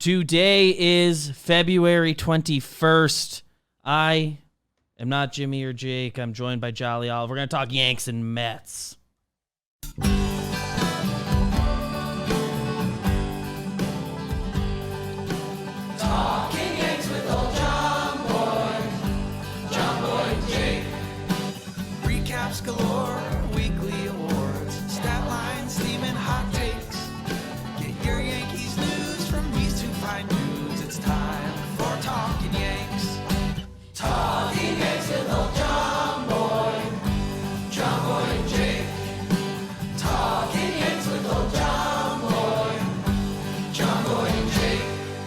Today is February 21st. I am not Jimmy or Jake. I'm joined by Jolly Olive. We're going to talk Yanks and Mets. Talkin' Yanks with old Jomboy Jake. Recaps galore, weekly awards, stat lines, theme and hot takes. Get your Yankees news from these two fine dudes. It's time for Talkin' Yanks. Talkin' Yanks with old Jomboy Jake. Talkin' Yanks with old Jomboy Jake.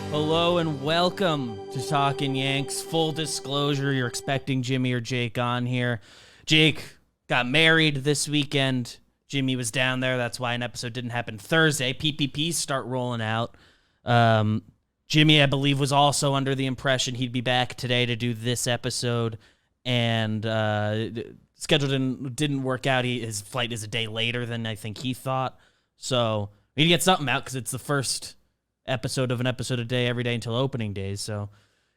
Hello and welcome to Talkin' Yanks. Full disclosure, you're expecting Jimmy or Jake on here. Jake got married this weekend. Jimmy was down there. That's why an episode didn't happen Thursday. PPPs start rolling out. Jimmy, I believe, was also under the impression he'd be back today to do this episode, and schedule didn't work out. His flight is a day later than I think he thought. So we need to get something out because it's the first episode of an episode a day every day until opening days. So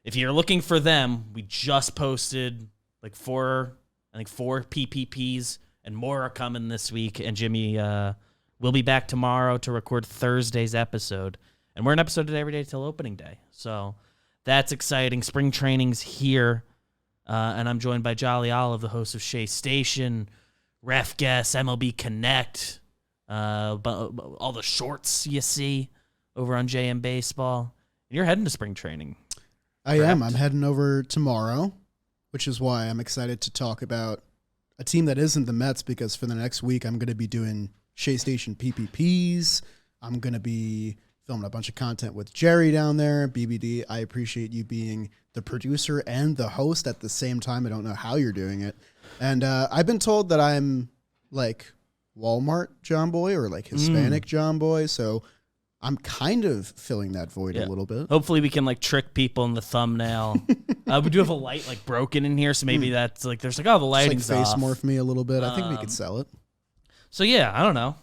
if you're looking for them, we just posted like four PPPs, and more are coming this week. And Jimmy will be back tomorrow to record Thursday's episode. And we're an episode a day every day till opening day. So that's exciting. Spring training's here. And I'm joined by Jolly Olive, the host of Shea Station, Ref Guess, MLB Connect, all the shorts you see over on JM Baseball. You're heading to spring training. I correct? am. I'm heading over tomorrow, which is why I'm excited to talk about a team that isn't the Mets, because for the next week, I'm going to be doing Shea Station PPPs. I'm going to be filming a bunch of content with Jerry down there. BBD, I appreciate you being the producer and the host at the same time. I don't know how you're doing it. And I've been told that I'm like Walmart Jomboy or like Hispanic Jomboy, so I'm kind of filling that void a little bit. Hopefully we can like trick people in the thumbnail. We do have a light like broken in here, so maybe that's like there's like, oh, the lighting's like face off. morph me a little bit. I think we could sell it. So yeah, I don't know.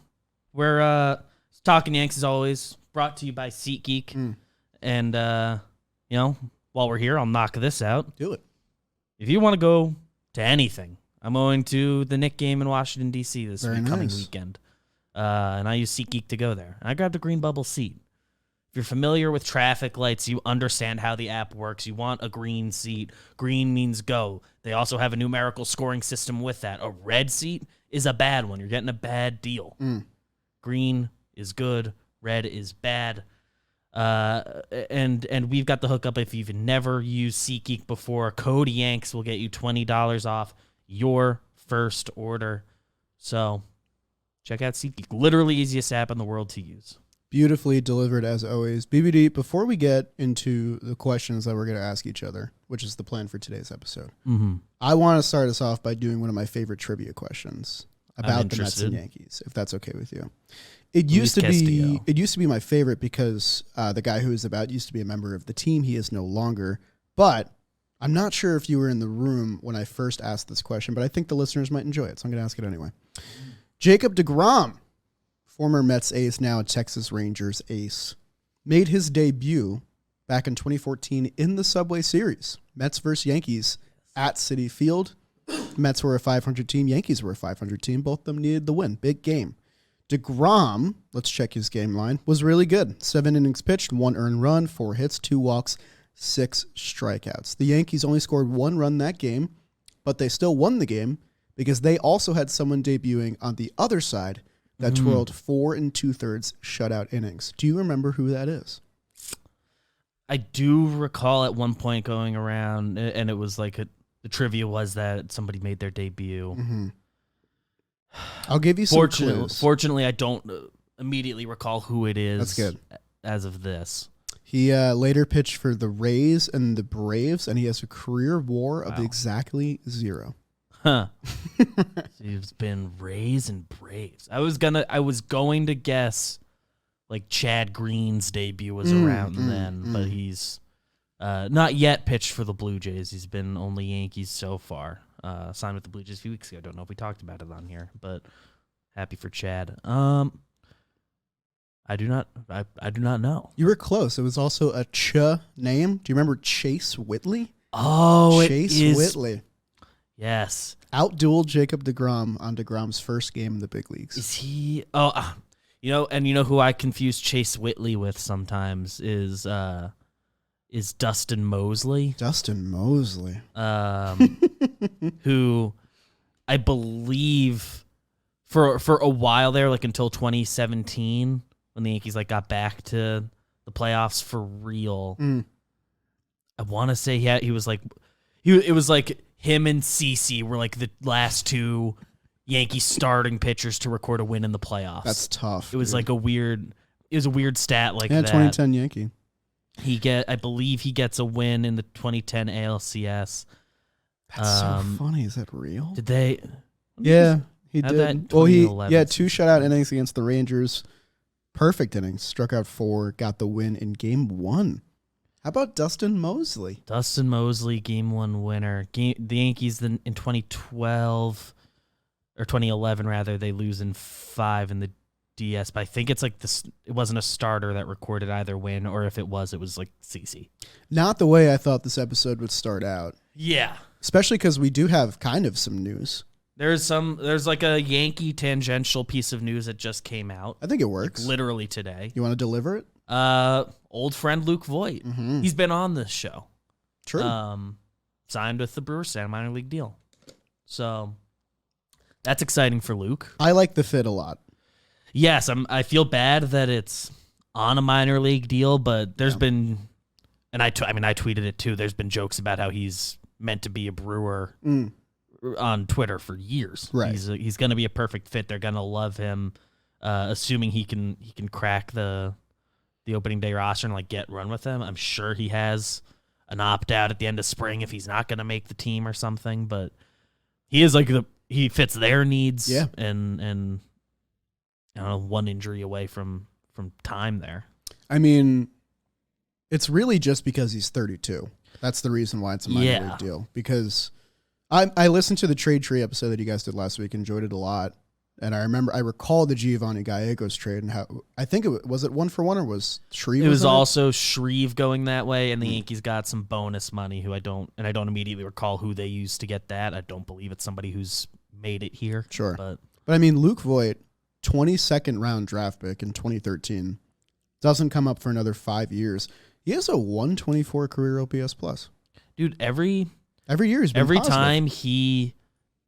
We're Talkin' Yanks as always, brought to you by SeatGeek. And while we're here, I'll knock this out. Do it. If you want to go to anything, I'm going to the Knicks game in Washington D.C. this coming weekend. And I use SeatGeek to go there. I grabbed a green bubble seat. If you're familiar with traffic lights, you understand how the app works. You want a green seat. Green means go. They also have a numerical scoring system with that. A red seat is a bad one. You're getting a bad deal. Green is good. Red is bad. And we've got the hookup. If you've never used SeatGeek before, code Yanks will get you $20 off your first order. So check out SeatGeek. Literally easiest app in the world to use. Beautifully delivered as always. BBD, before we get into the questions that we're going to ask each other, which is the plan for today's episode, I want to start us off by doing one of my favorite trivia questions about the Mets and Yankees, if that's okay with you. It used to be my favorite because the guy who is about used to be a member of the team. He is no longer. But I'm not sure if you were in the room when I first asked this question, but I think the listeners might enjoy it, so I'm going to ask it anyway. Jacob deGrom, former Mets ace, now Texas Rangers ace, made his debut back in 2014 in the Subway Series. Mets versus Yankees at Citi Field. Mets were a 500 team. Yankees were a 500 team. Both of them needed the win. Big game. DeGrom, let's check his game line, was really good. 7 innings pitched, 1 earned run, 4 hits, 2 walks, 6 strikeouts. The Yankees only scored 1 run that game, but they still won the game because they also had someone debuting on the other side that twirled 4 2/3 shutout innings. Do you remember who that is? I do recall at one point going around, and it was like the trivia was that somebody made their debut. I'll give you some clues. Fortunately, I don't immediately recall who it is. That's good. As of this. He later pitched for the Rays and the Braves, and he has a career WAR of exactly 0. Huh. So he's been Rays and Braves. I was going to guess like Chad Green's debut was around then, but he's not yet pitched for the Blue Jays. He's been only Yankees so far. Signed with the Blue Jays a few weeks ago. I don't know if we talked about it on here, but happy for Chad. I I do not. I do not know. You were close. It was also a Ch name. Do you remember Chase Whitley? Oh, Chase it is. Whitley Yes. outdueled Jacob DeGrom on DeGrom's first game in the big leagues. Is he? Oh, you know who I confuse Chase Whitley with sometimes is Dustin Mosley. Dustin Mosley, Who I believe for a while there, like until 2017, when the Yankees like got back to the playoffs for real. I want to say he was like it was like him and CeCe were like the last two Yankee starting pitchers to record a win in the playoffs. That's tough. It was dude. like a weird stat like yeah, that. 2010 Yankee. I believe he gets a win in the 2010 ALCS. That's so funny. Is that real? Did they? Yeah, he Had did. that Well, he 2011 2 shutout innings against the Rangers. Perfect innings. Struck out 4. Got the win in Game 1. How about Dustin Mosley? Dustin Mosley, Game 1 winner. The Yankees in 2012 or 2011 rather, they lose in 5 in the DS. But I think it's like this. It wasn't a starter that recorded either win, or if it was like CeCe. Not the way I thought this episode would start out. Yeah. Especially because we do have kind of some news. There's like a Yankee tangential piece of news that just came out. I think it works. Like literally today. You want to deliver it? Old friend Luke Voigt. Mm-hmm. He's been on this show. True. Signed with the Brewers, signed a minor league deal. So that's exciting for Luke. I like the fit a lot. Yes, I feel bad that it's on a minor league deal, but there's been, and I tweeted it too. There's been jokes about how he's meant to be a Brewer on Twitter for years. Right. He's going to be a perfect fit. They're going to love him, assuming he can crack the opening day roster and like get run with him. I'm sure he has an opt out at the end of spring if he's not going to make the team or something. But he is like he fits their needs. Yeah. And I don't know, one injury away from time there. I mean, it's really just because he's 32. That's the reason why it's a minor league deal. Because I listened to the Trade Tree episode that you guys did last week, enjoyed it a lot. And I recall the Giovanni Gallegos trade and how I think was it 1-for-1 or was Shreve? It was also Shreve going that way, and the Yankees got some bonus money. I don't immediately recall who they used to get that. I don't believe it's somebody who's made it here. Sure, but I mean Luke Voigt, 22nd round draft pick in 2013, doesn't come up for another 5 years. He has a 124 career OPS plus. Dude, every year he's been every positive. time he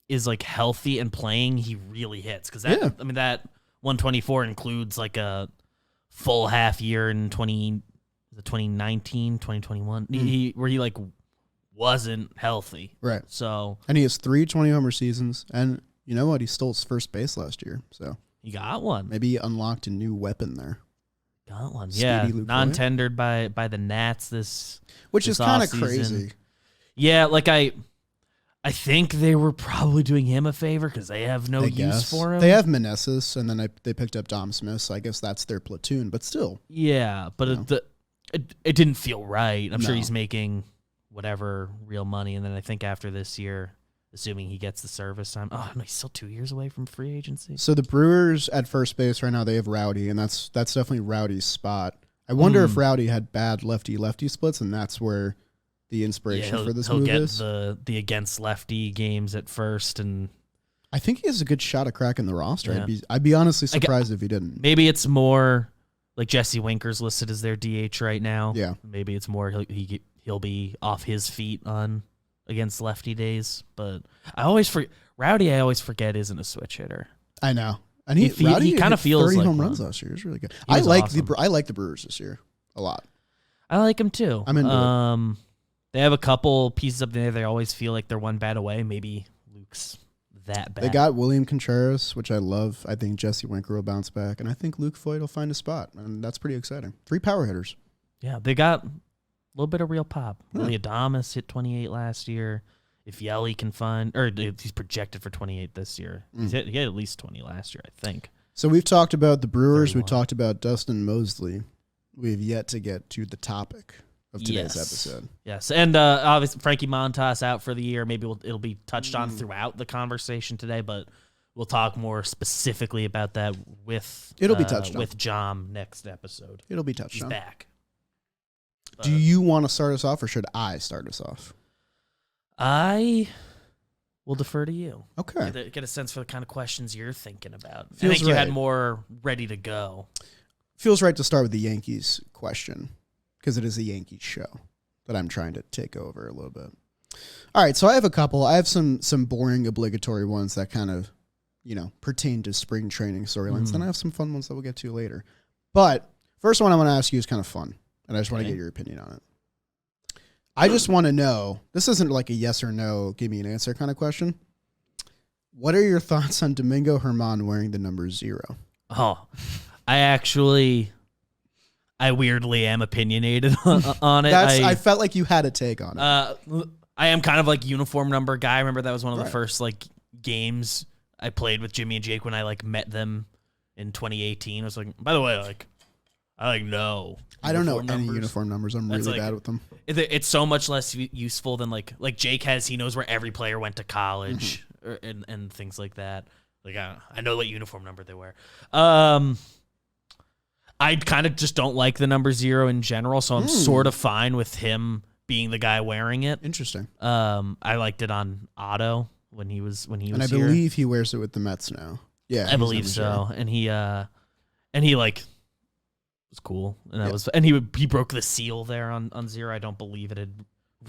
is like healthy and playing, he really hits. Because that 124 includes like a full half year in 2019, 2021, where he like wasn't healthy. Right. So and he has 3 20-homer seasons, and you know what? He stole his first base last year, so he got one. maybe he unlocked a new weapon there. Got one. Speedy Yeah, Luke non-tendered by the Nats which is kind of offseason. crazy. Yeah, like I think they were probably doing him a favor because they have no use for him. They have Meneses, and then they picked up Dom Smith, so I guess that's their platoon. But still, Yeah, but it didn't feel right. I'm sure No. he's making whatever real money, and then I think after this year, assuming he gets the service time, no, he's still 2 years away from free agency. so the Brewers at first base right now, they have Rowdy, and that's definitely Rowdy's spot. I wonder if Rowdy had bad lefty-lefty splits, and that's where the inspiration for this he'll move get is. the against lefty games at first, and I think he has a good shot at cracking the roster. Yeah. I'd be honestly surprised if he didn't. maybe it's more like Jesse Winker's listed as their DH right now. Yeah. Maybe it's more he'll be off his feet on against lefty days. But Rowdy I always forget isn't a switch hitter. I know, and he Rowdy kind of hit feels 30 like home one. runs last year. It was really good. He was awesome. I like the Brewers this year a lot. I like him too. I'm into it. They have a couple pieces up there. They always feel like they're one bat away. Maybe Luke's that bad. They got William Contreras, which I love. I think Jesse Winker will bounce back, and I think Luke Voigt will find a spot, and that's pretty exciting. 3 power hitters. Yeah, they got a little bit of real pop. Yeah. Willie Adames hit 28 last year. If Yelly can he's projected for 28 this year. He had at least 20 last year, I think. So we've talked about the Brewers. 31. We've talked about Dustin Mosley. We've yet to get to the topic of today's episode. Yes, and obviously Frankie Montas out for the year. Maybe it'll be touched on throughout the conversation today, but we'll talk more specifically about that with It'll be touched on. with Jom next episode. It'll be touched He's on. back. Do you want to start us off, or should I start us off? I will defer to you. Okay. Get a sense for the kind of questions you're thinking about. I Feels think you had right. more ready to go. Feels right to start with the Yankees question, because it is a Yankees show that I'm trying to take over a little bit. All right, so I have a couple. I have some boring, obligatory ones that kind of, pertain to spring training storylines. Then I have some fun ones that we'll get to later. But first one I want to ask you is kind of fun, and I just want to get your opinion on it. I just want to know, this isn't like a yes or no, give me an answer kind of question. What are your thoughts on Domingo Germán wearing the number 0? Oh, I weirdly am opinionated on it. I felt like you had a take on it. I am kind of like uniform number guy. I remember that was one of the first like games I played with Jimmy and Jake when I like met them in 2018. I was like, by the way, like I know. I don't know uniform any numbers. uniform numbers. I'm really bad with them. It's so much less useful than like Jake has. He knows where every player went to college and things like that. Like I know what uniform number they wear. I kind of just don't like the number 0 in general, so I'm sort of fine with him being the guy wearing it. Interesting. I liked it on Otto when he was and I here. believe he wears it with the Mets now. Yeah, I believe so. And he like was cool, and that was, and he broke the seal there on 0. I don't believe it had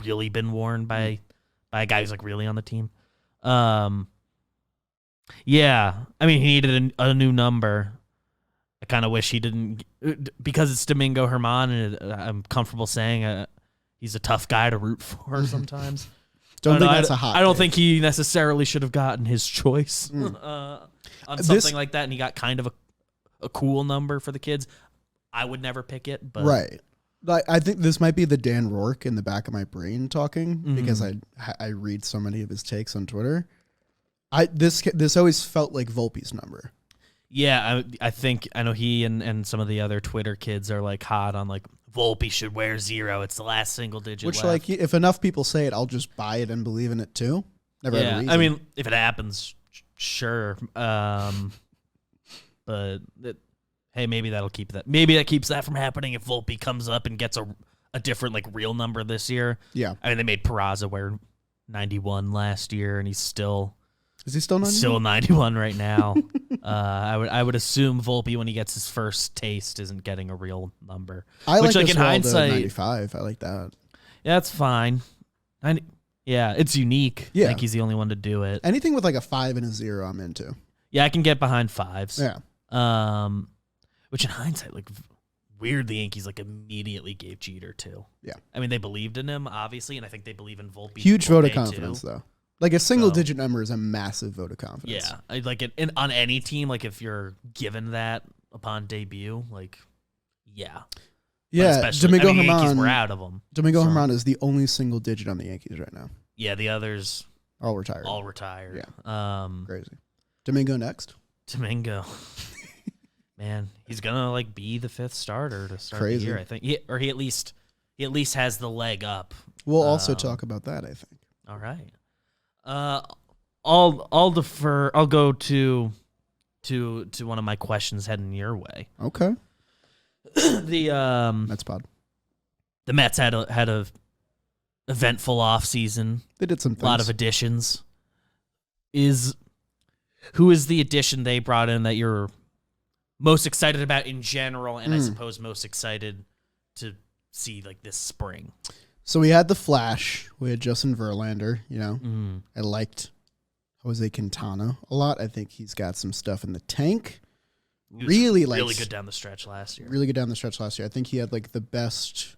really been worn by a guy who's like really on the team. Yeah, I mean he needed a new number. I kind of wish he didn't, because it's Domingo Germán, and I'm comfortable saying he's a tough guy to root for sometimes. Don't think that's a hot I don't take. think he necessarily should have gotten his choice on something like that, and he got kind of a cool number for the kids. I would never pick it, but right. I think this might be the Dan Rourke in the back of my brain talking, because I read so many of his takes on Twitter. This always felt like Volpe's number. Yeah, I know he and some of the other Twitter kids are like hot on like Volpe should wear 0. It's the last single digit. Which, left. like, if enough people say it, I'll just buy it and believe in it too. Never had a reason. I mean, if it happens, sure. But hey, maybe that'll keep that. Maybe that keeps that from happening if Volpe comes up and gets a different like real number this year. Yeah, I mean, they made Peraza wear 91 last year, and he's still. Is he still 91? Still 91 right now. I would assume Volpe, when he gets his first taste, isn't getting a real number. I Which, like in this hindsight, 95. I like that. Yeah, that's fine. It's unique. Yeah. I think he's the only one to do it. Anything with like a 5 and a 0, I'm into. Yeah, I can get behind 5s. Yeah. Which in hindsight, like weird, the Yankees like immediately gave Jeter to. Yeah. I mean, they believed in him obviously, and I think they believe in Volpe. Huge vote of too. confidence, though. Like a single-digit number is a massive vote of confidence. Yeah, I like it on any team. Like if you're given that upon debut, like yeah. Yeah, Domingo Yankees were Germán. out of them. Domingo Germán is the only single digit on the Yankees right now. Yeah, the others All retired. Yeah. Crazy. Domingo next. Domingo. Man, he's gonna like be the 5th starter to start Crazy. the year. I think, he at least has the leg up. We'll also talk about that, I think. All right. I'll defer. I'll go to one of my questions heading your way. Okay. The Mets pod. The Mets had a eventful offseason. They did some things. A lot of additions. Who is the addition they brought in that you're most excited about in general, and I suppose most excited to see like this spring? So we had the Flash. We had Justin Verlander. I liked Jose Quintana a lot. I think he's got some stuff in the tank. Really good down the stretch last year. Really good down the stretch last year. I think he had like the best.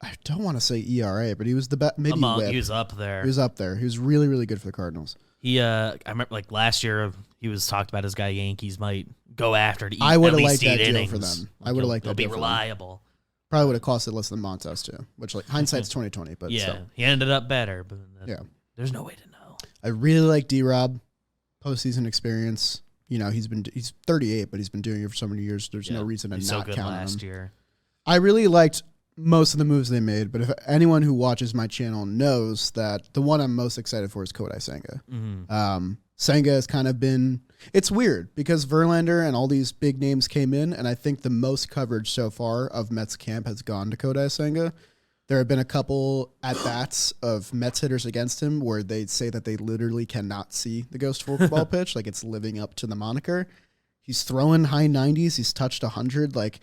I don't want to say ERA, but he was the best. Maybe he was up there. He was up there. He was really, really good for the Cardinals. I remember like last year he was talked about as guy Yankees might go after to eat. I would have at liked least that deal innings. for them. Like I would have liked he'll that be deal for them. reliable. Probably would have costed less than Montes too, which like hindsight's 2020, but yeah, still. he ended up better. But there's no way to know. I really like D-Rob, postseason experience. He's 38, but he's been doing it for so many years. There's no reason to He's not so good count on last him. year. I really liked most of the moves they made, but if anyone who watches my channel knows that the one I'm most excited for is Kodai Senga. Senga has kind of been, it's weird because Verlander and all these big names came in, and I think the most coverage so far of Mets camp has gone to Kodai Senga. There have been a couple at-bats of Mets hitters against him where they say that they literally cannot see the ghost forkball pitch, like it's living up to the moniker. He's throwing high 90s. He's touched 100. Like,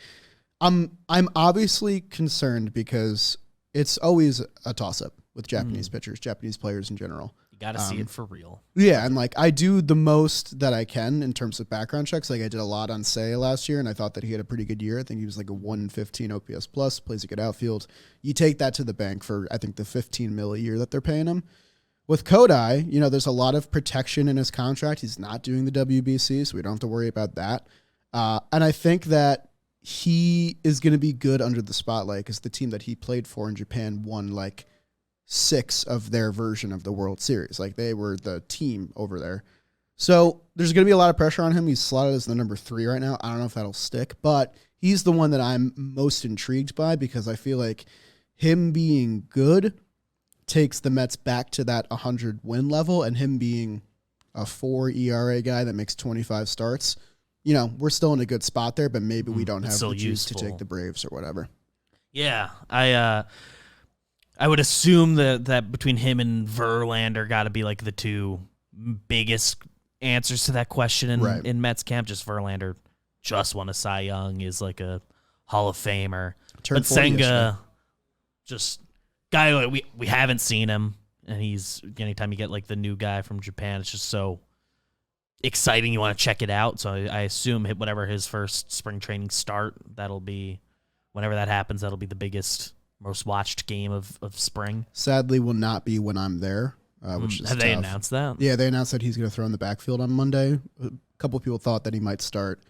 I'm obviously concerned because it's always a toss-up with Japanese pitchers, Japanese players in general. You got to see it for real. Yeah, and like I do the most that I can in terms of background checks. Like I did a lot on Seiya last year, and I thought that he had a pretty good year. I think he was like a 115 OPS plus, plays a good outfield. You take that to the bank for I think the $15 million a year that they're paying him. With Kodai, you know, there's a lot of protection in his contract. He's not doing the WBC, so we don't have to worry about that. And I think that he is going to be good under the spotlight because the team that he played for in Japan won like 6 of their version of the World Series. Like they were the team over there. So there's going to be a lot of pressure on him. He's slotted as the number 3 right now. I don't know if that'll stick, but he's the one that I'm most intrigued by because I feel like him being good takes the Mets back to that 100 win level, and him being a 4 ERA guy that makes 25 starts, you know, we're still in a good spot there, but maybe we don't have the juice to take the Braves or whatever. Yeah, I would assume that between him and Verlander got to be like the 2 biggest answers to that question in Mets camp. Just Verlander just won a Cy Young, is like a Hall of Famer. But Senga, just guy like we haven't seen him, and he's anytime you get like the new guy from Japan, it's just so exciting. You want to check it out. So I assume whatever his first spring training start, that'll be whenever that happens. That'll be the biggest, most watched game of spring. Sadly, will not be when I'm there. Which is have tough. they announced that? Yeah, they announced that he's going to throw in the backfield on Monday. A couple of people thought that he might start.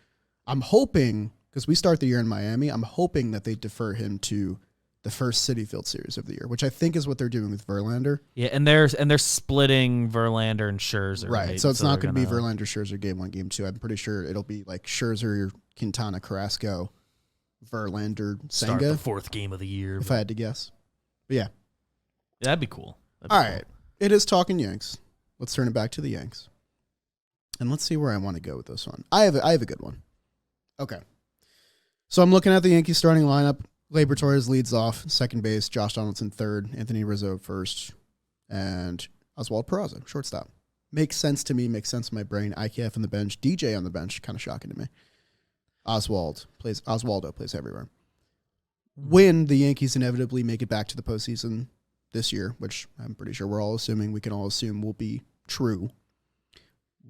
I'm hoping, because we start the year in Miami, I'm hoping that they defer him to the first Citi Field series of the year, which I think is what they're doing with Verlander. Yeah, and they're splitting Verlander and Scherzer. Right, so it's not going to be Verlander, Scherzer, game 1, game 2. I'm pretty sure it'll be like Scherzer, Quintana, Carrasco, Verlander, start Senga. the 4th game of the year. If I had to guess. But yeah. That'd be cool. All right. It is Talkin' Yanks. Let's turn it back to the Yanks. And let's see where I want to go with this one. I have a good one. Okay. So I'm looking at the Yankees starting lineup. Gleyber Torres leads off, second base, Josh Donaldson third, Anthony Rizzo first, and Oswald Peraza, shortstop. Makes sense to me, makes sense in my brain. IKF on the bench, DJ on the bench, kind of shocking to me. Oswaldo plays everywhere. When the Yankees inevitably make it back to the postseason this year, which I'm pretty sure we're all assuming, we can all assume will be true,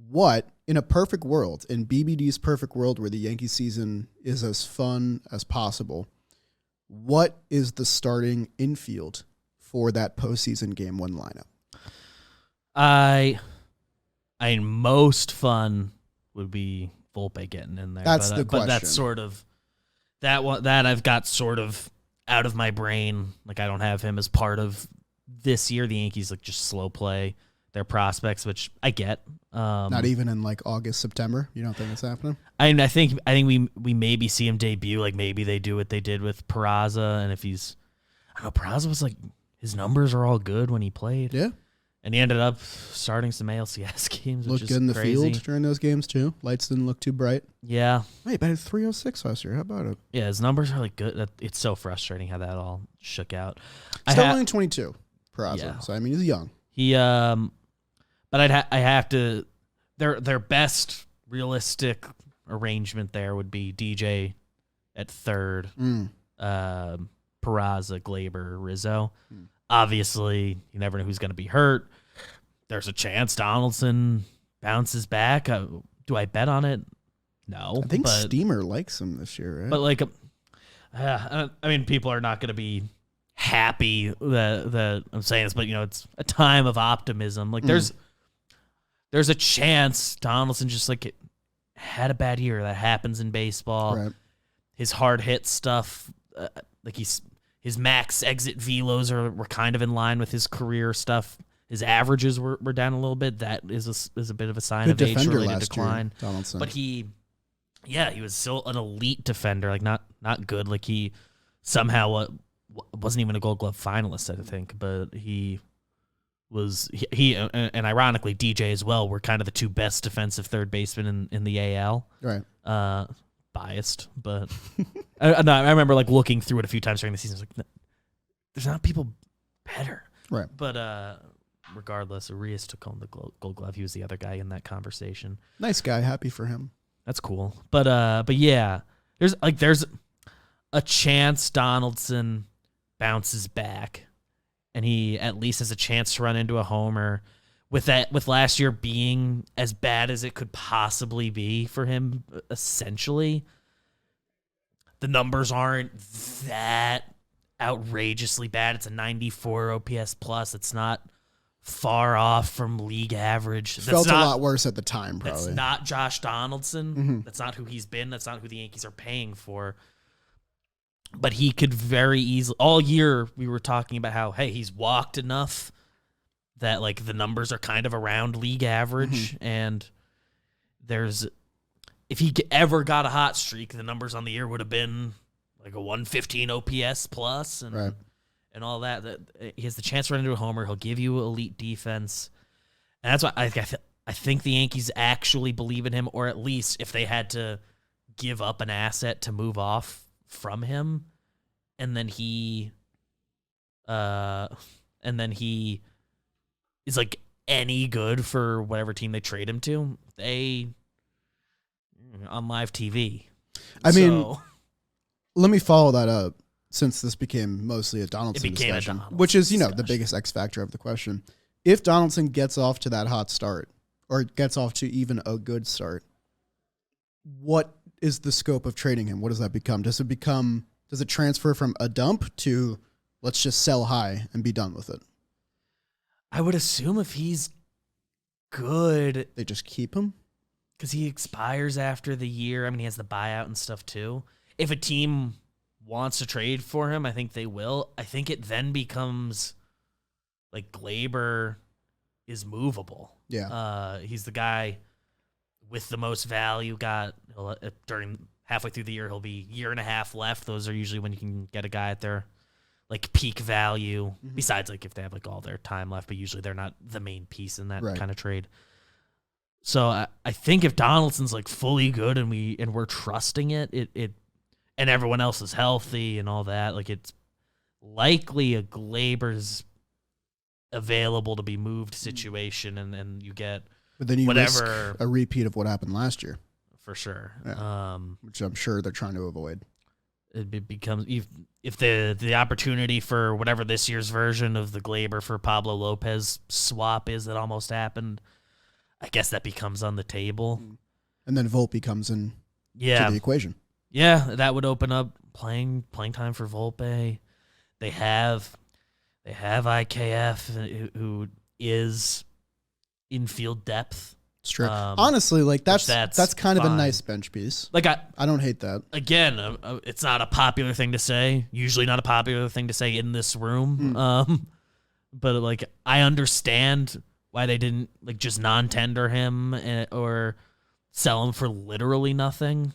what, in a perfect world, in BBD's perfect world where the Yankee season is as fun as possible, what is the starting infield for that postseason game 1 lineup? I most fun would be Volpe getting in there. That's the question. But that's sort of that one that I've got sort of out of my brain. Like I don't have him as part of this year. The Yankees like just slow play their prospects, which I get. Not even in like August, September. You don't think it's happening? I think we maybe see him debut. Like maybe they do what they did with Peraza, and if he's, I don't know, Peraza was like his numbers are all good when he played. Yeah, and he ended up starting some ALCS games. Looked which good is in the crazy. field during those games too. Lights didn't look too bright. Yeah. Wait, but it's 306 last year. How about it? Yeah, his numbers are like good. It's so frustrating how that all shook out. Still only 22, Peraza. Yeah. So I mean, he's young. He but I have to. Their best realistic arrangement there would be DJ at third, Peraza, Gleyber, Rizzo. Obviously, you never know who's going to be hurt. There's a chance Donaldson bounces back. Do I bet on it? No. I think Steamer likes him this year, right? But like, I mean, people are not going to be happy that I'm saying this, but you know, it's a time of optimism. Like there's a chance Donaldson just like had a bad year. That happens in baseball. Right. His hard hit stuff, like his max exit velos were kind of in line with his career stuff. His averages were down a little bit. That is a bit of a sign of age-related decline. Year, Donaldson. But he was still an elite defender. Like not good. Like he somehow wasn't even a Gold Glove finalist, I think, but he was he and ironically DJ as well were kind of the two best defensive third basemen in the AL. Right. Biased, but I remember like looking through it a few times during the season. I was like, there's not people better. Right. But regardless, Arias took home the Gold Glove. He was the other guy in that conversation. Nice guy. Happy for him. That's cool. But yeah, there's a chance Donaldson bounces back, and he at least has a chance to run into a homer. With last year being as bad as it could possibly be for him, essentially, the numbers aren't that outrageously bad. It's a 94 OPS plus. It's not far off from league average. Felt a lot worse at the time, probably. That's not Josh Donaldson. Mm-hmm. That's not who he's been. That's not who the Yankees are paying for. But he could very easily, all year we were talking about how, hey, he's walked enough that like the numbers are kind of around league average. Mm-hmm. And if he ever got a hot streak, the numbers on the year would have been like a 115 OPS plus and right. and all that. He has the chance to run into a homer. He'll give you elite defense. And that's why I think the Yankees actually believe in him, or at least if they had to give up an asset to move off from him, and then he is like any good for whatever team they trade him to, they on live TV. I mean, let me follow that up, since this became mostly a Donaldson discussion, which is, the biggest X factor of the question. If Donaldson gets off to that hot start, or gets off to even a good start, what is the scope of trading him? What does that become? Does it transfer from a dump to let's just sell high and be done with it? I would assume if he's good, they just keep him? Because he expires after the year. I mean, he has the buyout and stuff too. If a team wants to trade for him, I think they will. I think it then becomes like Glaber is movable. Yeah. He's the guy with the most value. During halfway through the year, he'll be year and a half left. Those are usually when you can get a guy at their like peak value. Mm-hmm. Besides, like if they have like all their time left, but usually they're not the main piece in that kind of trade. So I think if Donaldson's like fully good and we're trusting it and everyone else is healthy and all that, like it's likely a Glaber's available to be moved situation, and then you get but then you whatever risk a repeat of what happened last year for sure. Yeah. Which I'm sure they're trying to avoid. It becomes if the opportunity for whatever this year's version of the Glaber for Pablo Lopez swap is that almost happened, I guess that becomes on the table. And then Volpe comes in to the equation. Yeah, that would open up playing time for Volpe. They have IKF, who is infield depth. It's true. Honestly, like that's kind of a nice bench piece. Like I don't hate that. Again, it's not a popular thing to say. Usually not a popular thing to say in this room. But like I understand why they didn't like just non-tender him or sell him for literally nothing.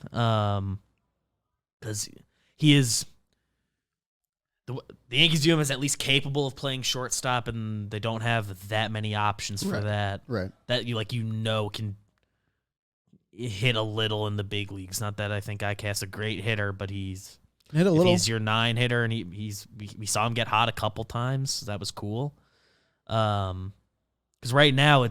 Because he is the Yankees view him as at least capable of playing shortstop, and they don't have that many options for that. Right. That can hit a little in the big leagues. Not that I think IKF's a great hitter, but he's hit a little. He's your 9 hitter, and we saw him get hot a couple times. So that was cool. Because right now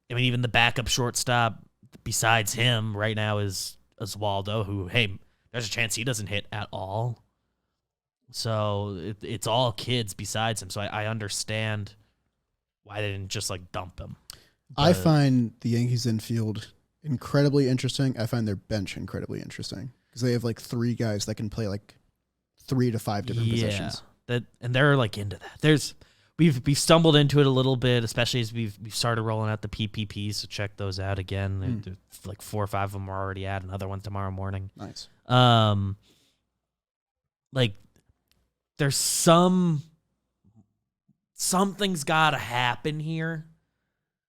even the backup shortstop besides him right now is Oswaldo, who, hey, there's a chance he doesn't hit at all. So it's all kids besides him. So I understand why they didn't just like dump him. But I find the Yankees infield incredibly interesting. I find their bench incredibly interesting because they have like 3 guys that can play like 3 to 5 different positions. And they're like into that. We've stumbled into it a little bit, especially as we've started rolling out the PPPs. So check those out again. Like 4 or 5 of them are already out. Another one tomorrow morning. Nice. Like there's something's got to happen here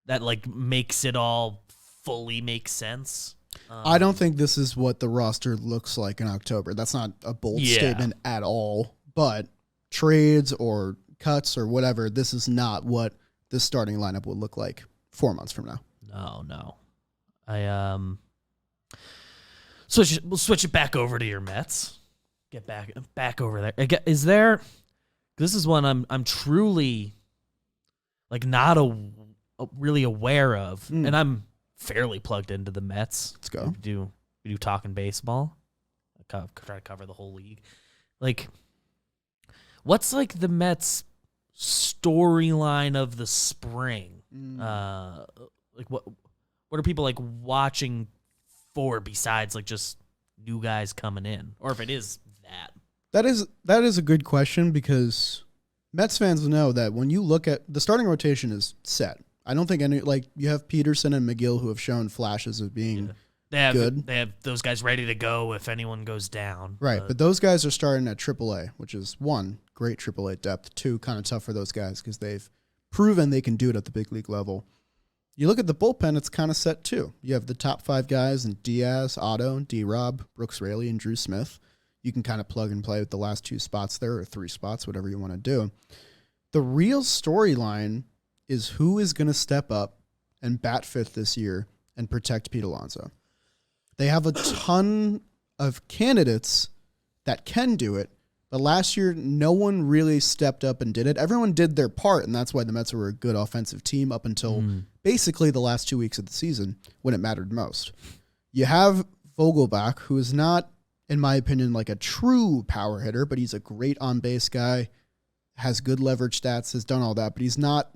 that like makes it all fully make sense. I don't think this is what the roster looks like in October. That's not a bold statement at all, but trades or cuts or whatever, this is not what this starting lineup would look like 4 months from now. No. We'll switch it back over to your Mets. Get back over there. Is there? This is one I'm truly like not really aware of, and I'm fairly plugged into the Mets. Let's go. We do Talkin baseball. I try to cover the whole league. Like, what's like the Mets storyline of the spring? Like what are people like watching for besides like just new guys coming in, or if it is that? That is a good question, because Mets fans know that when you look at the starting rotation is set. I don't think you have Peterson and McGill who have shown flashes of being good. They have those guys ready to go if anyone goes down. Right, but those guys are starting at AAA, which is one, great AAA depth, two, kind of tough for those guys because they've proven they can do it at the big league level. You look at the bullpen, it's kind of set too. You have the top 5 guys in Diaz, Otto, D-Rob, Brooks Raley, and Drew Smith. You can kind of plug and play with the last 2 spots there, or 3 spots, whatever you want to do. The real storyline is who is going to step up and bat fifth this year and protect Pete Alonso. They have a ton of candidates that can do it, but last year no one really stepped up and did it. Everyone did their part, and that's why the Mets were a good offensive team up until basically the last 2 weeks of the season when it mattered most. You have Vogelbach, who is not, in my opinion, like a true power hitter, but he's a great on-base guy, has good leverage stats, has done all that, but he's not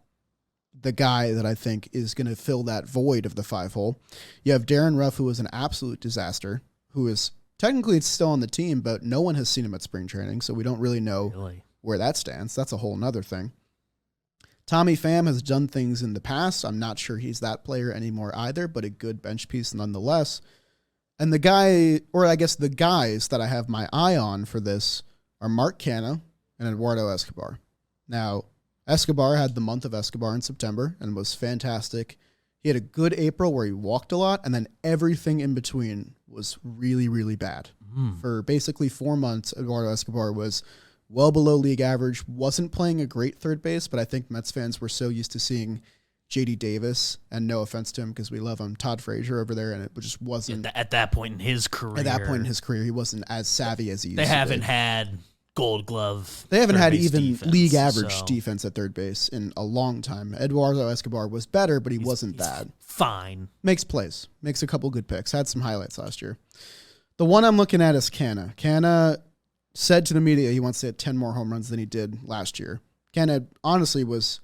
the guy that I think is going to fill that void of the 5-hole. You have Darren Ruff, who was an absolute disaster, who is technically still on the team, but no one has seen him at spring training, so we don't really know where that stands. That's a whole nother thing. Tommy Pham has done things in the past. I'm not sure he's that player anymore either, but a good bench piece nonetheless. And the guy, or I guess the guys that I have my eye on for this are Mark Canha and Eduardo Escobar. Now, Escobar had the month of Escobar in September and was fantastic. He had a good April where he walked a lot, and then everything in between was really, really bad. For basically 4 months, Eduardo Escobar was well below league average, wasn't playing a great third base, but I think Mets fans were so used to seeing J.D. Davis, and no offense to him because we love him, Todd Frazier over there, and it just wasn't. At that point in his career. At that point in his career, he wasn't as savvy as he used to be. They haven't had Gold Glove. They haven't had even defense, league average defense at third base in a long time. Eduardo Escobar was better, but he wasn't bad. Fine. Makes plays. Makes a couple good picks. Had some highlights last year. The one I'm looking at is Canha. Canha said to the media he wants to hit 10 more home runs than he did last year. Canha honestly was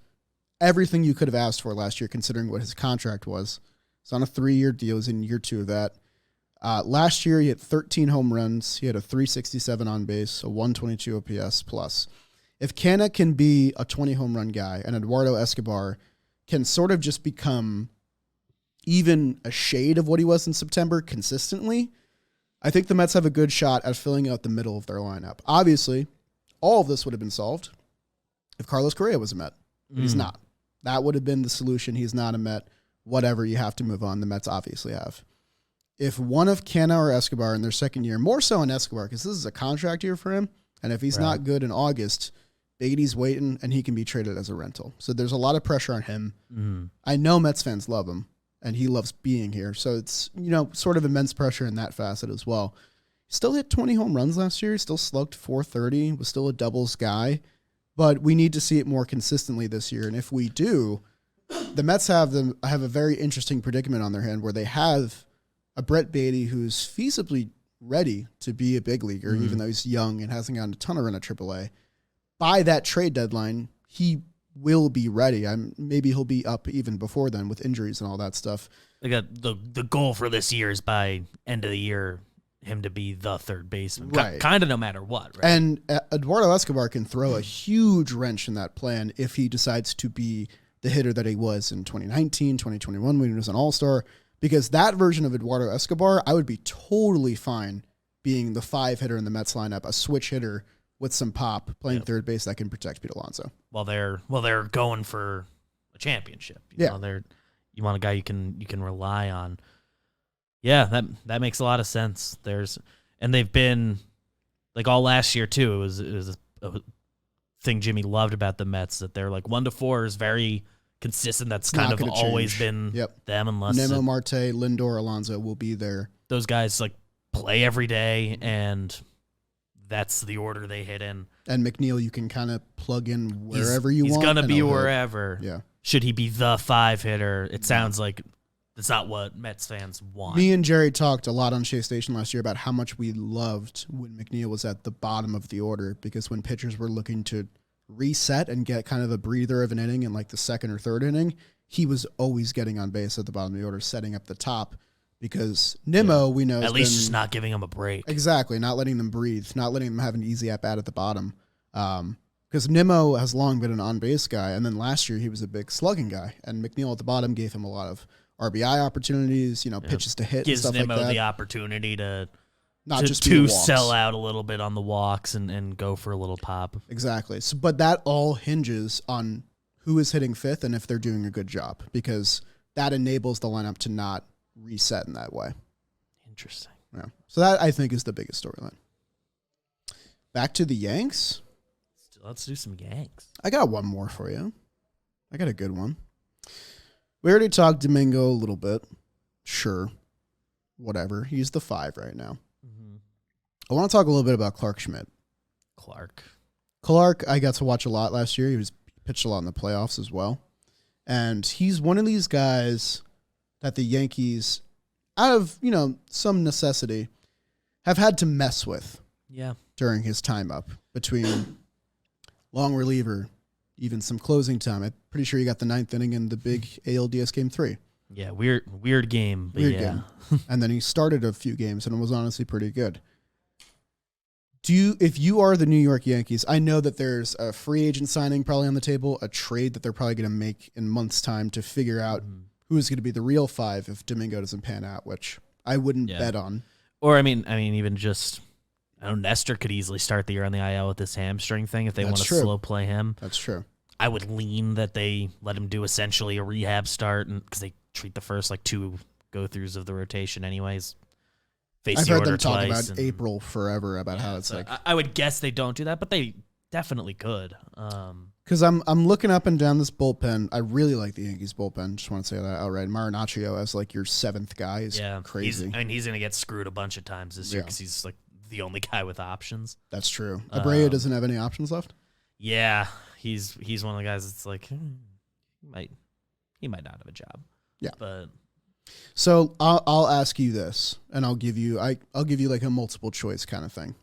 everything you could have asked for last year, considering what his contract was. It's on a 3-year deal. He's in year 2 of that. Last year, he hit 13 home runs. He had a 367 on base, a 122 OPS plus. If Canha can be a 20 home run guy and Eduardo Escobar can sort of just become even a shade of what he was in September consistently, I think the Mets have a good shot at filling out the middle of their lineup. Obviously, all of this would have been solved if Carlos Correa was a Met, but he's not. That would have been the solution. He's not a Met. Whatever, you have to move on. The Mets obviously have. If one of Canha or Escobar in their second year, more so in Escobar, because this is a contract year for him, and if he's not good in August, Beatty's waiting, and he can be traded as a rental. So there's a lot of pressure on him. I know Mets fans love him, and he loves being here. So it's, sort of immense pressure in that facet as well. Still hit 20 home runs last year. Still slugged 430. Was still a doubles guy. But we need to see it more consistently this year. And if we do, the Mets have a very interesting predicament on their hand where they have a Brett Beatty who's feasibly ready to be a big leaguer, even though he's young and hasn't gotten a ton of run at AAA. By that trade deadline, he will be ready. Maybe he'll be up even before then with injuries and all that stuff. The goal for this year is by end of the year, him to be the third baseman, right? Kind of no matter what, right? And Eduardo Escobar can throw a huge wrench in that plan if he decides to be the hitter that he was in 2019, 2021 when he was an All-Star. Because that version of Eduardo Escobar, I would be totally fine being the 5 hitter in the Mets lineup, a switch hitter with some pop, playing third base that can protect Pete Alonso. While they're going for a championship. You want a guy you can rely on. Yeah, that makes a lot of sense. They've been like all last year too. It was thing Jimmy loved about the Mets, that they're like 1 to 4 is very consistent. That's kind not of gonna always change. been Yep. them, unless Nemo, Marte, Lindor, Alonso will be there. those guys like play every day, and that's the order they hit in. And McNeil, you can kind of plug in wherever you he's want. gonna and be he'll hit. wherever. Yeah. Should he be the 5 hitter? It sounds like that's not what Mets fans want. Me and Jerry talked a lot on Shea Station last year about how much we loved when McNeil was at the bottom of the order, because when pitchers were looking to reset and get kind of a breather of an inning in like the second or third inning, he was always getting on base at the bottom of the order, setting up the top, because Nimmo, we know, At least just not giving him a break. Exactly, not letting them breathe, not letting them have an easy at-bat at the bottom. Because Nimmo has long been an on-base guy, and then last year he was a big slugging guy, and McNeil at the bottom gave him a lot of RBI opportunities, pitches to hit, Gives and stuff Nimmo like that. the opportunity to Not just be the walks. sell out a little bit on the walks and go for a little pop. Exactly. So, but that all hinges on who is hitting fifth and if they're doing a good job, because that enables the lineup to not reset in that way. Interesting. Yeah. So that, I think, is the biggest storyline. Back to the Yanks. Let's do some Yanks. I got one more for you. I got a good one. We already talked Domingo a little bit. Sure. Whatever. He's the 5 right now. Mm-hmm. I want to talk a little bit about Clark Schmidt. Clark, I got to watch a lot last year. He pitched a lot in the playoffs as well. And he's one of these guys that the Yankees, out of, some necessity, have had to mess with. Yeah. During his time up, between long reliever, even some closing time. I'm pretty sure he got the 9th inning in the big ALDS Game 3. Yeah, weird game. But Weird yeah. game. And then he started a few games and was honestly pretty good. If you are the New York Yankees, I know that there's a free agent signing probably on the table, a trade that they're probably going to make in months' time to figure out who is going to be the real 5 if Domingo doesn't pan out, which I wouldn't bet on. Or I mean, even just, I know Nestor could easily start the year on the IL with this hamstring thing if they want to slow play him. That's true. I would lean that they let him do essentially a rehab start, because they treat the first 2 go-throughs of the rotation anyways. I've heard them talk about April forever about how it's like. I would guess they don't do that, but they definitely could. Because I'm looking up and down this bullpen. I really like the Yankees bullpen. Just want to say that outright. Marinaccio as your 7th guy is crazy. He's going to get screwed a bunch of times this year because he's the only guy with options. That's true. Abreu doesn't have any options left. Yeah, he's one of the guys that's he might not have a job. Yeah, but. So I'll ask you this, and I'll give you a multiple choice kind of thing.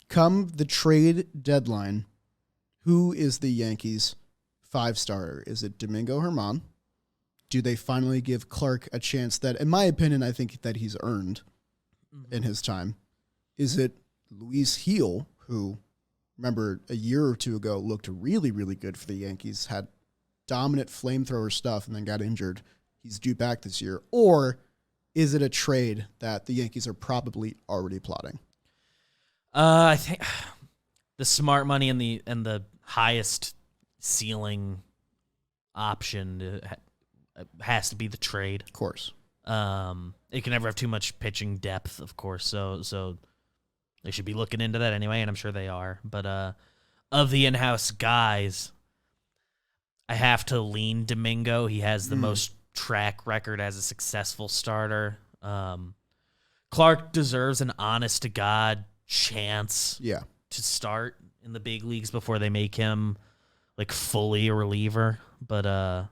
Come the trade deadline, who is the Yankees' 5 starter? Is it Domingo Germán? Do they finally give Clark a chance that, in my opinion, I think that he's earned in his time? Is it Luis Gil, who, remember, a year or 2 ago looked really, really good for the Yankees, had dominant flamethrower stuff, and then got injured? He's due back this year. Or is it a trade that the Yankees are probably already plotting? I think the smart money and the highest ceiling option has to be the trade. Of course. It can never have too much pitching depth, of course. So they should be looking into that anyway, and I'm sure they are. But of the in-house guys, I have to lean Domingo. He has the most track record as a successful starter. Clark deserves an honest-to-God chance to start in the big leagues before they make him fully a reliever. But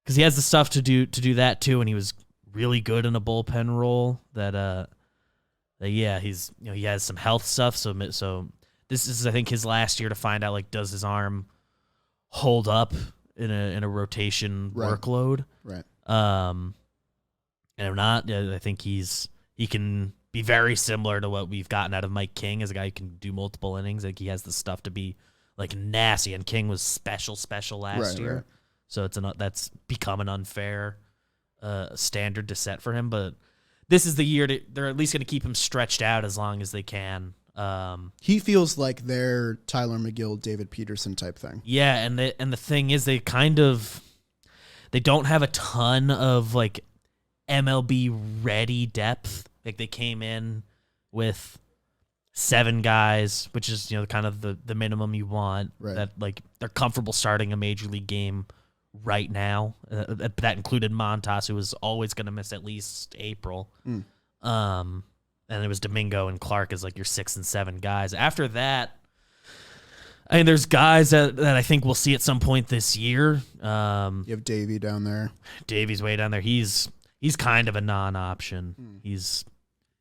because he has the stuff to do that too, and he was really good in a bullpen role. He's he has some health stuff. So this is, I think, his last year to find out does his arm hold up in a rotation workload. Right. And if not, I think he can be very similar to what we've gotten out of Mike King as a guy who can do multiple innings. He has the stuff to be nasty, and King was special last year. Right. So that's become an unfair standard to set for him. But this is the year they're at least going to keep him stretched out as long as they can. He feels like they're Tyler McGill, David Peterson type thing. Yeah, and the thing is, they don't have a ton of MLB ready depth. They came in with 7 guys, which is kind of the minimum you want. Right. That like they're comfortable starting a major league game right now. That included Montas, who was always going to miss at least April. And it was Domingo and Clark as like your 6 and 7 guys. After that, I mean, there's guys that I think we'll see at some point this year. You have Davey down there. Davey's way down there. He's kind of a non-option. He's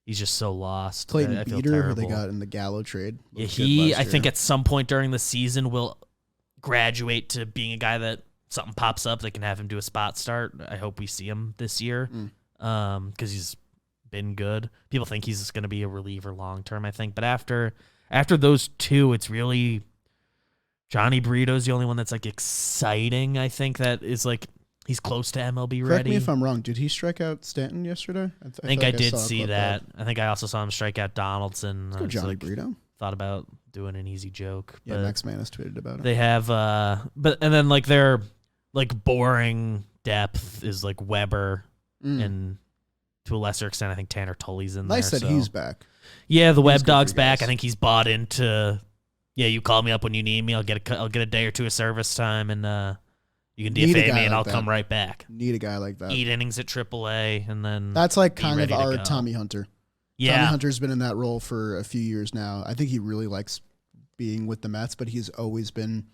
just so lost. Clayton I feel Beater, who they terrible. got in the Gallo trade. Yeah, I think at some point during the season will graduate to being a guy that something pops up, they can have him do a spot start. I hope we see him this year because he's been good. People think he's going to be a reliever long term, I think. But after those 2, it's really Johnny Burrito's the only one that's like exciting. I think that is like he's close to MLB ready. Correct me if I'm wrong. Did he strike out Stanton yesterday? I think I did see that. I think I also saw him strike out Donaldson. Let's go Johnny Burrito. Thought about doing an easy joke. Yeah, Max Manus tweeted about it. They have and then like their like boring depth is like Weber and to a lesser extent I think Tanner Tully's in there. Nice that he's back. Yeah, the Web Dog's back. I think he's bought into. Yeah, you call me up when you need me. I'll get a day or 2 of service time, and you can DFA me, and I'll come right back. Need a guy like that. 8 innings at AAA, and then that's like kind of our Tommy Hunter. Yeah, Tommy Hunter's been in that role for a few years now. I think he really likes being with the Mets, but he's always been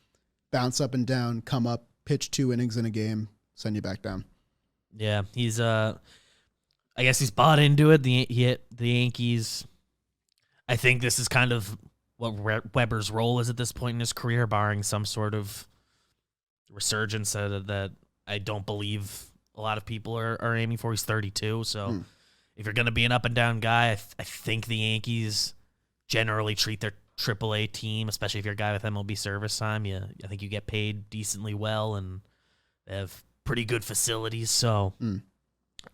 bounce up and down, come up, pitch 2 innings in a game, send you back down. Yeah, he's I guess he's bought into it. The Yankees. I think this is kind of what Weber's role is at this point in his career, barring some sort of resurgence that I don't believe a lot of people are aiming for. He's 32, so if you're going to be an up-and-down guy, I think the Yankees generally treat their AAA team, especially if you're a guy with MLB service time, I think you get paid decently well, and they have pretty good facilities, so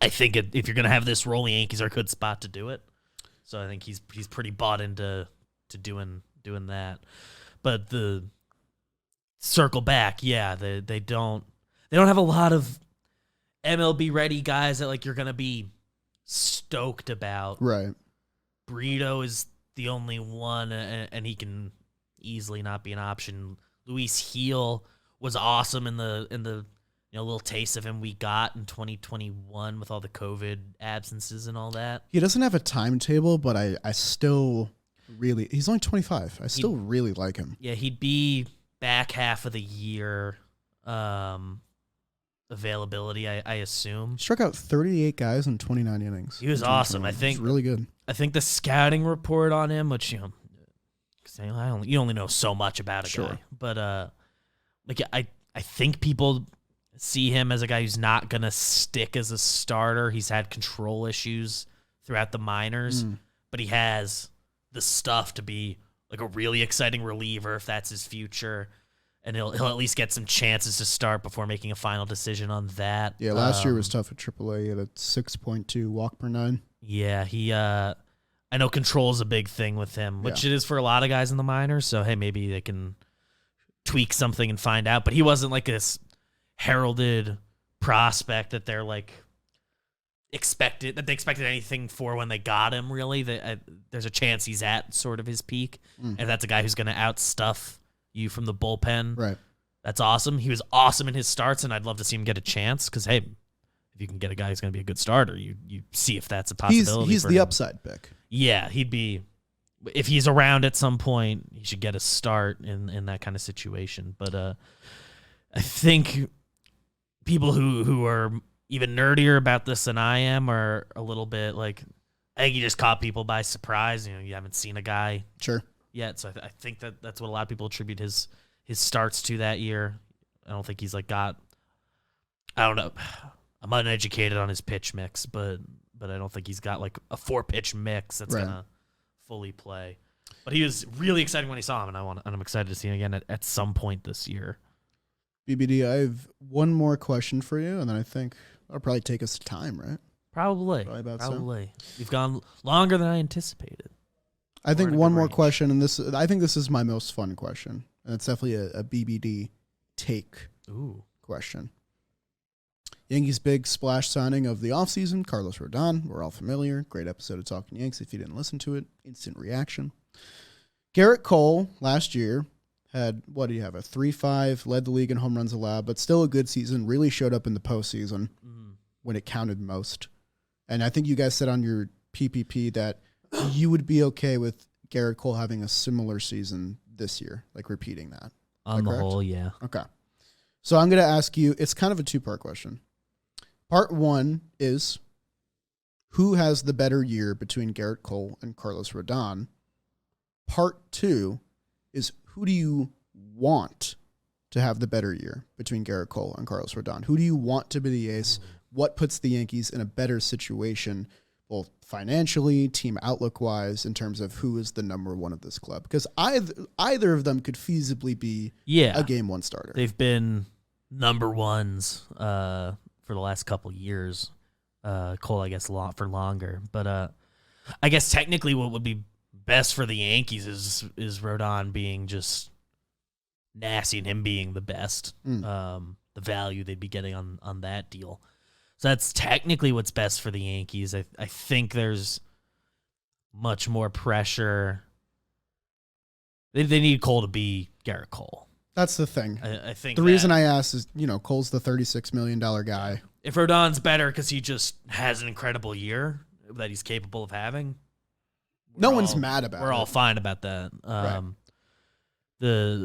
I think if you're going to have this role, the Yankees are a good spot to do it. So I think he's pretty bought into doing that. But the circle back, they don't have a lot of MLB ready guys that like you're gonna be stoked about. Right. Burrito is the only one, and he can easily not be an option. Luis Heel was awesome in the little taste of him we got in 2021 with all the COVID absences and all that. He doesn't have a timetable, but I still really, he's only 25. I still really like him. Yeah, he'd be back half of the year availability, I assume. Struck out 38 guys in 29 innings. He was awesome. I think he's really good. I think the scouting report on him, which you only know so much about a guy, but I think people see him as a guy who's not gonna stick as a starter. He's had control issues throughout the minors, but he has the stuff to be like a really exciting reliever if that's his future, and he'll at least get some chances to start before making a final decision on that. Yeah, last year was tough at AAA. He had a 6.2 walk per 9. Yeah, he. I know control is a big thing with him, which it is for a lot of guys in the minors. So hey, maybe they can tweak something and find out. But he wasn't like this heralded prospect that they're like they expected anything for when they got him. Really, there's a chance he's at sort of his peak, and that's a guy who's going to outstuff you from the bullpen. Right. That's awesome. He was awesome in his starts, and I'd love to see him get a chance because hey, if you can get a guy who's going to be a good starter, you see if that's a possibility. He's for the him. upside pick. Yeah, he'd be. If he's around at some point, he should get a start in that kind of situation. But I think people who are even nerdier about this than I am are a little bit like, I think he just caught people by surprise. You haven't seen a guy yet, so I think that's what a lot of people attribute his starts to that year. I don't think he's like got. I don't know. I'm uneducated on his pitch mix, but I don't think he's got like a 4-pitch mix that's gonna fully play. But he was really exciting when he saw him, and I'm excited to see him again at some point this year. BBD, I have one more question for you, and then I think that'll probably take us to time, right? Probably. We've gone longer than I anticipated. I think one more question, and I think this is my most fun question, and it's definitely a BBD take question. Yankees' big splash signing of the offseason, Carlos Rodon. We're all familiar. Great episode of Talkin' Yanks. If you didn't listen to it, instant reaction. Garrett Cole last year had, what do you have, a 3.5, led the league in home runs allowed, but still a good season, really showed up in the postseason when it counted most. And I think you guys said on your PPP that you would be okay with Garrett Cole having a similar season this year, like repeating that. On the whole, yeah. Okay. So I'm going to ask you, it's kind of a two-part question. Part one is, who has the better year between Garrett Cole and Carlos Rodon? Part two is, who do you want to have the better year between Garrett Cole and Carlos Rodon? Who do you want to be the ace? What puts the Yankees in a better situation, both financially, team outlook-wise, in terms of who is the number one of this club? Because either of them could feasibly be a game one starter. They've been number ones for the last couple years. Cole, I guess, for longer. But I guess technically what would be best for the Yankees is Rodon being just nasty and him being the best. The value they'd be getting on that deal. So that's technically what's best for the Yankees. I think there's much more pressure. They need Cole to be Garrett Cole. That's the thing. I think the reason I asked is, Cole's the $36 million guy. If Rodon's better because he just has an incredible year that he's capable of having, no one's mad about it. We're all fine about that. Right.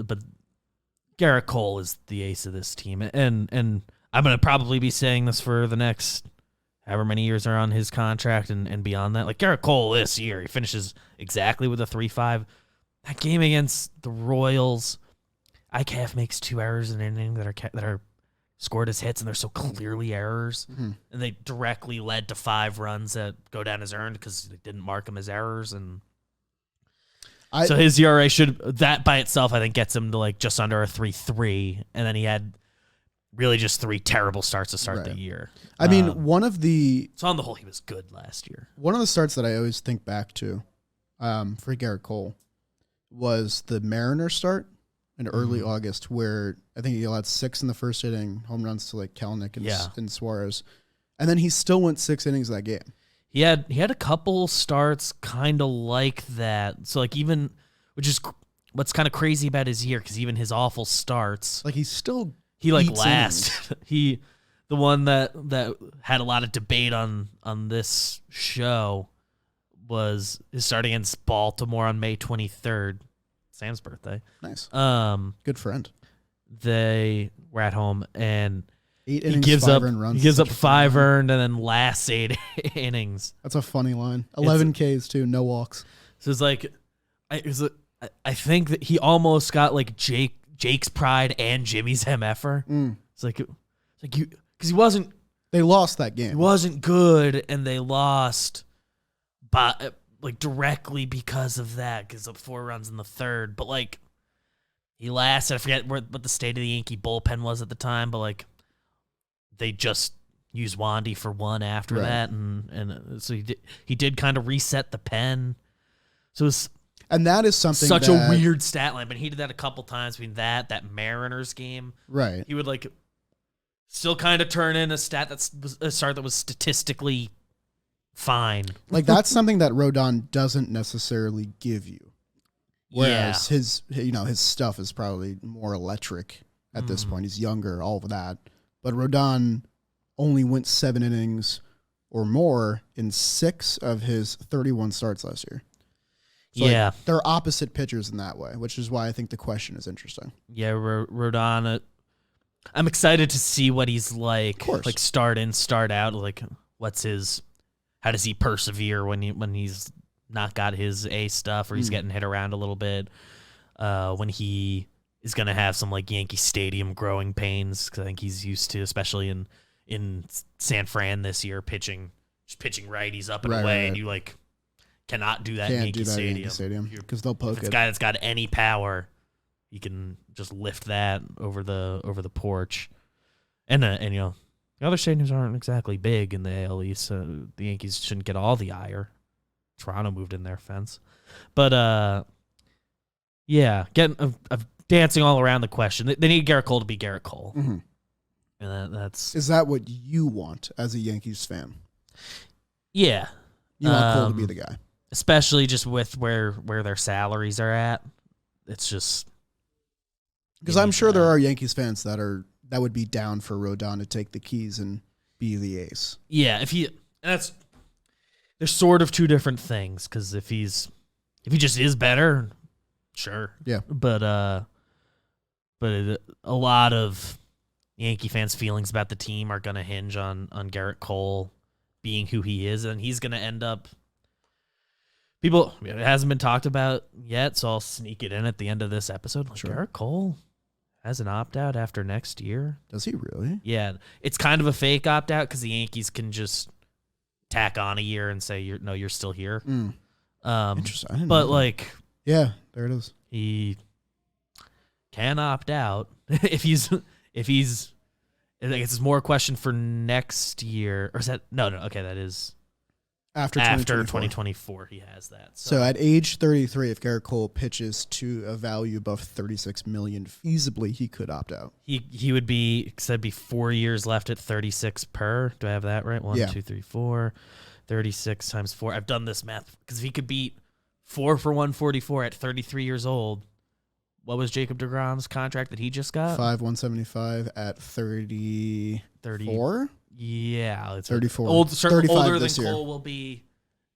But Garrett Cole is the ace of this team, and I'm going to probably be saying this for the next however many years are on his contract and beyond that. Like Garrett Cole this year, he finishes exactly with a 3.5. That game against the Royals, ICAF makes 2 errors in an inning that are scored as hits, and they're so clearly errors. And they directly led to 5 runs that go down as earned because they didn't mark them as errors. And so his ERA that by itself, I think, gets him to like just under a 3.3. And then he had really just 3 terrible starts to start the year. I mean, so on the whole, he was good last year. One of the starts that I always think back to for Garrett Cole was the Mariners start in early August, where I think he allowed 6 in the first inning, home runs to like Kelenic and Suarez. And then he still went 6 innings that game. He had a couple starts kind of like that. So like even, which is what's kind of crazy about his year, because even his awful starts, like he like last. The one that had a lot of debate on this show was his start against Baltimore on May 23rd. Sam's birthday. Nice. Good friend. They were at home, and 8 innings, he gives 5 up earned runs. He gives up 5 earned, and then last 8 innings. That's a funny line. 11 Ks too, no walks. So it's like, I think that he almost got like Jake's pride and Jimmy's MFer. It's like you, because he wasn't. They lost that game. He wasn't good, and they lost, but like directly because of that, because of 4 runs in the third. But like he lasted. I forget what the state of the Yankee bullpen was at the time, but like they just used Wandy for 1 after that, and so he did kind of reset the pen. So it was. And that is something such a weird stat line, but he did that a couple times between that Mariners game. Right. He would like still kind of turn in a start that was statistically fine. Like that's something that Rodon doesn't necessarily give you. Whereas his stuff is probably more electric at this point. He's younger, all of that. But Rodon only went 7 innings or more in 6 of his 31 starts last year. So like, they're opposite pitchers in that way, which is why I think the question is interesting. Yeah, Rodon. I'm excited to see what he's like. Of course. Like start in, start out. Like how does he persevere when he's not got his A stuff or he's getting hit around a little bit? When he is going to have some like Yankee Stadium growing pains, because I think he's used to, especially in San Fran this year, pitching righties up and away, and you like. Cannot do that in Yankee Stadium because they'll poke it. Guy that's got any power, he can just lift that over the porch. And the other stadiums aren't exactly big in the AL East, so the Yankees shouldn't get all the ire. Toronto moved in their fence, but dancing all around the question. They need Garrett Cole to be Garrett Cole, and is that what you want as a Yankees fan? Yeah, you want Cole to be the guy. especially just with where their salaries are at. It's just because I'm sure there are Yankees fans that would be down for Rodon to take the keys and be the ace. Yeah, they're sort of two different things, because if he just is better, sure. Yeah. But a lot of Yankee fans' feelings about the team are going to hinge on Garrett Cole being who he is, and he's going to end up. It hasn't been talked about yet, so I'll sneak it in at the end of this episode. Sure. Garrett Cole has an opt-out after next year. Does he really? Yeah, it's kind of a fake opt-out because the Yankees can just tack on a year and say you're still here. Interesting. I didn't But know that. like, yeah, there it is. he can opt out if he's. I guess it's more a question for next year, or is that no? Okay, that is After 2024. He has that. So at age 33, if Garrett Cole pitches to a value above $36 million, feasibly he could opt out. He would be, because that'd be 4 years left at 36 per. Do I have that right? 1, 2, 3, 4. 36 times 4. I've done this math, because if he could beat 4 for 144 at 33 years old, what was Jacob deGrom's contract that he just got? 175 at 34. Yeah, it's 34. 35 older than this year. Cole will be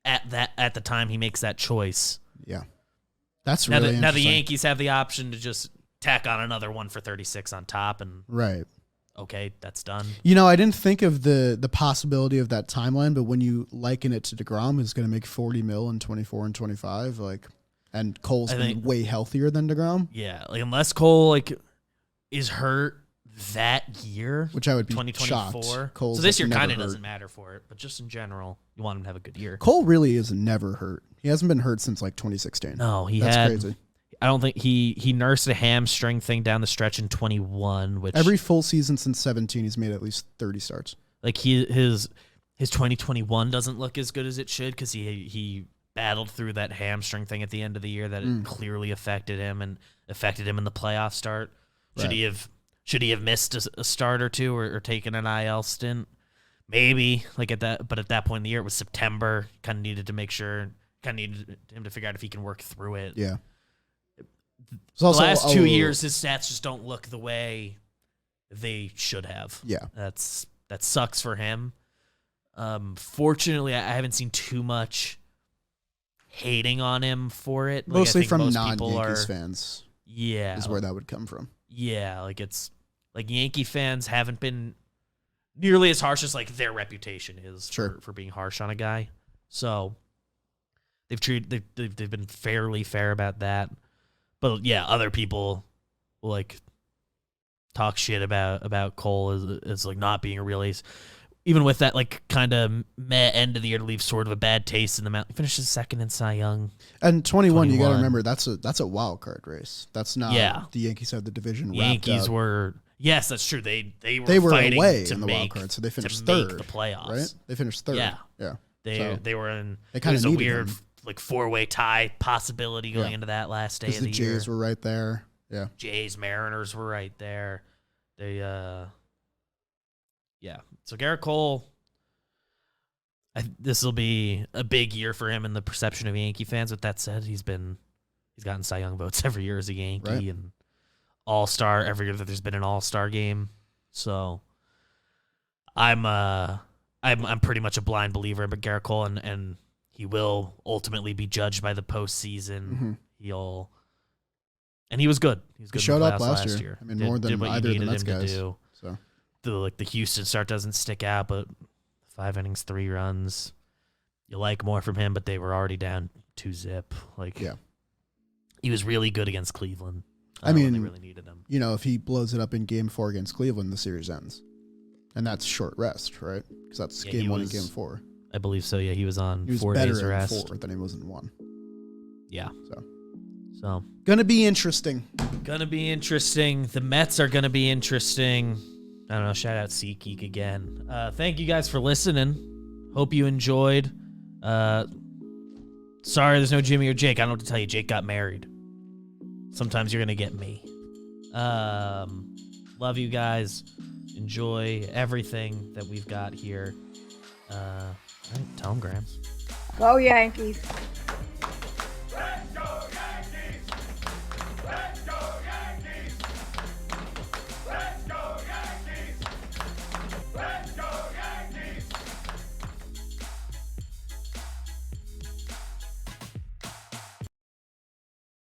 at the time he makes that choice. Yeah, that's really interesting. Now the Yankees have the option to just tack on another one for 36 on top, and right. Okay, that's done. I didn't think of the possibility of that timeline, but when you liken it to DeGrom, who's going to make $40 million in 24 and 25, and Cole's been way healthier than DeGrom. Yeah, unless Cole is hurt that year, which I would be 2024. shocked. Cole's so this year kind of hurt. doesn't matter for it, but just in general, you want him to have a good year. Cole really is never hurt. He hasn't been hurt since 2016. No, That's crazy. I don't think he nursed a hamstring thing down the stretch in 21, which every full season since 17 he's made at least 30 starts. Like his 2021 doesn't look as good as it should, because he battled through that hamstring thing at the end of the year that it clearly affected him in the playoff start. Should he have missed a start or two, or taken an IL stint? Maybe, but at that point in the year, it was September. Kind of needed needed him to figure out if he can work through it. Yeah. The last 2 years, his stats just don't look the way they should have. Yeah. That sucks for him. Fortunately, I haven't seen too much hating on him for it. Mostly from non-Yankees fans. Yeah. Is where that would come from. Yeah, Yankee fans haven't been nearly as harsh as their reputation is for being harsh on a guy. So they've been fairly fair about that. But yeah, other people will talk shit about Cole as not being a real ace. Even with that kind of meh end of the year to leave sort of a bad taste in the mouth. He finishes second in Cy Young. And 21, you got to remember that's a wild card race. That's not the Yankees have the division Yankees wrapped were yes, that's true. They were fighting away to in the make, wild card, so they finished to third. Make the playoffs. Right? They finished third. Yeah. Yeah. They were in it was a weird four-way tie possibility going into that last day of the year. The Jays were right there. Yeah. Jays, Mariners were right there. So Garrett Cole, this will be a big year for him in the perception of Yankee fans. With that said, he's gotten Cy Young votes every year as a Yankee, and All-Star every year that there's been an All-Star game. So I'm pretty much a blind believer in Garrett Cole, and he will ultimately be judged by the postseason. Mm-hmm. And he was good. He was good. Showed in the up last year. I mean, more than either of the Mets guys. So the Houston start doesn't stick out, but 5 innings, 3 runs. You like more from him, but they were already down 2-0. He was really good against Cleveland. I mean, they really needed him. If he blows it up in Game 4 against Cleveland, the series ends, and that's short rest, right? Because that's Game 1 and Game 4. I believe so. Yeah, he was on 4 better days rest. In 4 than he was in 1. Yeah. So gonna be interesting. The Mets are gonna be interesting. I don't know. Shout out SeatGeek again. Thank you guys for listening. Hope you enjoyed. Sorry, there's no Jimmy or Jake. I don't know what to tell you. Jake got married. Sometimes you're gonna get me. Love you guys. Enjoy everything that we've got here. All right, tell them, Grams. Go Yankees.